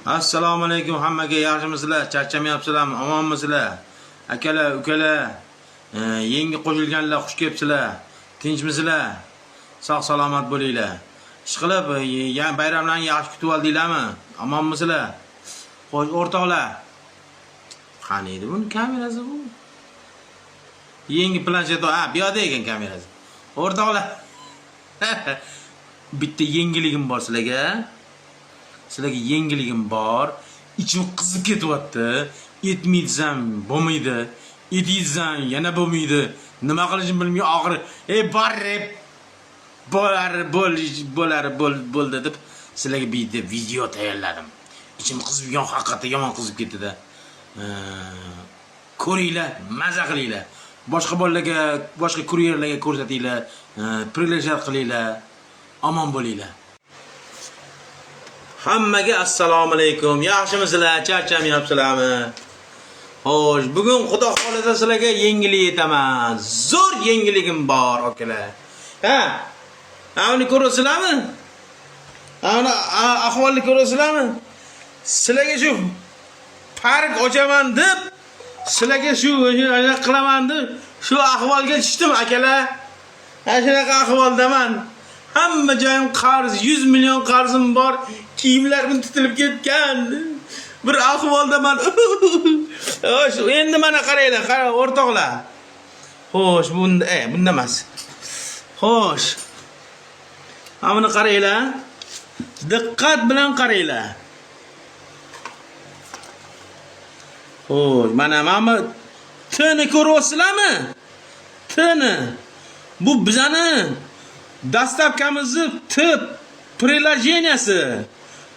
Assalomu alaykum hammaga, yaxshimisizlar? Charchamayapsizlarmi? Omonmisizlar? Akalar, ukalar, yangi qo'shilganlar xush kelibsizlar. Tinchmisizlar? Sog' salomat bo'linglar. Ishqilib, bayramlarni yaxshi kutib oldinglarmi? Omonmisizlar? Xo'sh, o'rtoqlar. Qani edi buni kamerasi bu? Yangi planshet, bu yoqda ekan kamerasi. O'rtoqlar. Bitta yangiligim bor sizlarga. Sizlarga yangiligim bor. İçim qizib ketyapti. Etmaysam bo'lmaydi. Etsam yana bo'lmaydi. Nima qilishimni bilmay og'ir. Bo'ldi deb sizlarga bitta video tayyorladim. İçim qizib haqiqatda yomon qizib ketdi-da. Ko'ringlar, maza qilinglar. Boshqa bolalarga, boshqa kuryerlarga ko'rsatinglar, priglashar qilinglar. Omon bo'linglar. Hammaga assalomu alaykum. Yaxshimisizlar? Charchamayapsizlarmi? Xo'sh, bugun xudo xolasa sizlarga yangilik aytaman. Zo'r yangiligim bor, akalar. Uni ko'rasizlarmi? Ana ahvolni ko'rasizlarmi? Sizlarga shu park ochaman deb, sizlarga shu qilaman deb shu ahvolga tushdim, akalar. Shunaqa ahvoldaman. Hamma joyim qarz, 100 million qarzim bor. Kiyimlarim titilib ketgan. Bir ahvoldaman. Xo'sh, endi mana qaranglar, o'rtoqlar. Xo'sh, bunda emas. Xo'sh. Mana qaranglar. Diqqat bilan qaranglar. Xo'sh, mana tini ko'ryapsizlarmi? Tini. Bu bizani dastavkamizni tip приложенияsi.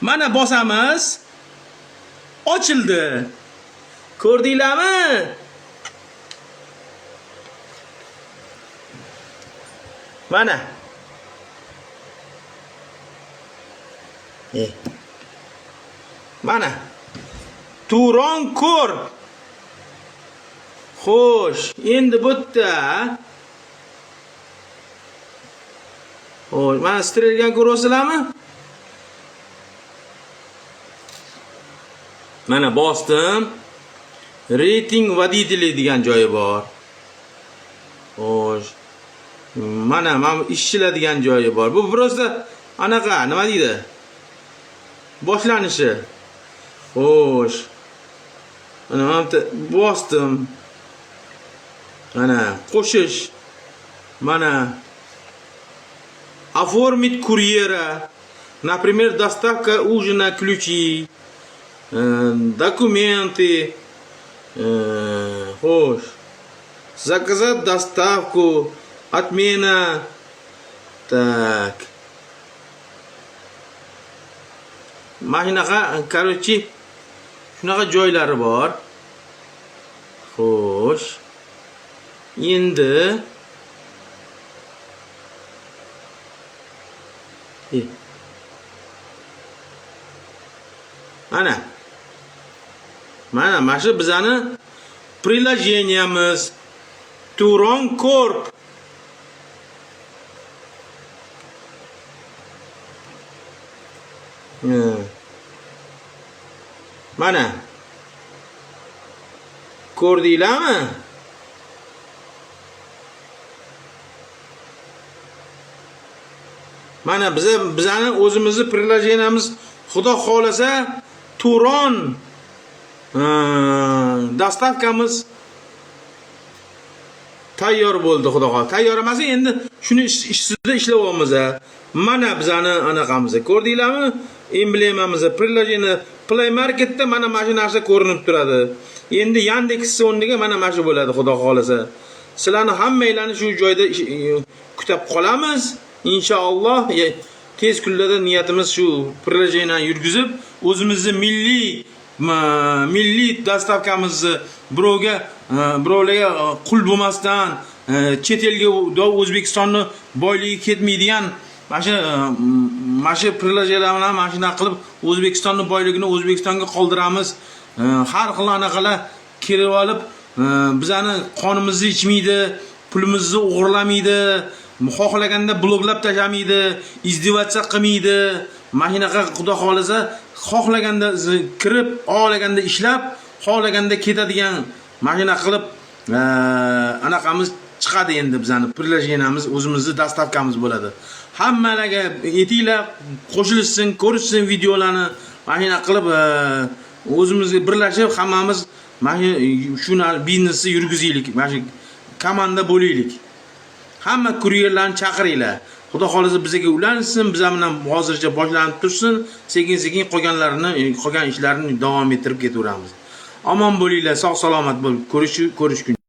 Mana bosamiz. Ochildi. Ko'rdinglarmi? Mana. Mana. Turon Corp. Xo'sh, endi bu yerda mana strelgan ko'ryapsizlarmi? Mana bosdim. Rating водителей degan joyi bor. Xo'sh. Mana ishchilar degan joyi bor. Bu просто anaqa, nima deydi? Boshlanishi. Xo'sh. Mana bosdim. Mana qo'shish. Mana оформить курьера, например, доставка ужина, ключи, документы, заказать доставку, отмена, так, машинаga, короче, shunaqa joylari bor. Xo'sh. Endi mana shu bizani приложениямыз Turon Corp. Mana ko'rdinglarmi? Mana bizani o'zimizni приложениямыз xudo xolasa Turon dastavkamiz tayyor bo'ldi, xudo xolasa. Tayyor emas, endi shuni ustida ishlayapmiz. Mana bizani anaqamiz. Ko'rdinglarmi? Emblemamiz, приложение Play Marketda mana shu narsa ko'rinib turadi. Endi Yandex o'rniga mana shu bo'ladi, xudo xolasa. Sizlarni hammanglarni shu joyda kutib qolamiz. Inshaalloh tez kunlarda niyatimiz shu приложениeni yurgizib, o'zimizni milliy dastavkamizni birovlarga qul bo'lmasdan, chet elga O'zbekistonni boyligi ketmaydigan mana shu приложениyalar bilan mana shuna qilib O'zbekistonni boyligini O'zbekistonga qoldiramiz. Har xil anaqalar kirib olib, bizani qonimizni ichmaydi, pulimizni o'g'irlamaydi. xohlaganda bloglab tashlamaydi, izdivatsiya qilmaydi. mashinaga xudo xolisa xohlaganda kirib, xohlaganda ishlab, xohlaganda ketadigan mashina qilib anaqamiz chiqadi endi bizani prilojeniyamiz, o'zimizni dastavkamiz bo'ladi. Hammalarga etinglar qo'shilsin, ko'rishsin videolarni, mashina qilib o'zimizga birlashib hammamiz mana shu biznesni yurgizaylik, mana komanda bo'laylik. Hamma kuryerlarni chaqiringlar. Xudo xolisa bizga ulansin, biz bilan hozircha boshlanib tursin, sekin-sekin qolgan ishlarini davom ettirib ketaveramiz. Omon bo'linglar, sog' salomat bo'lib, ko'rish kun.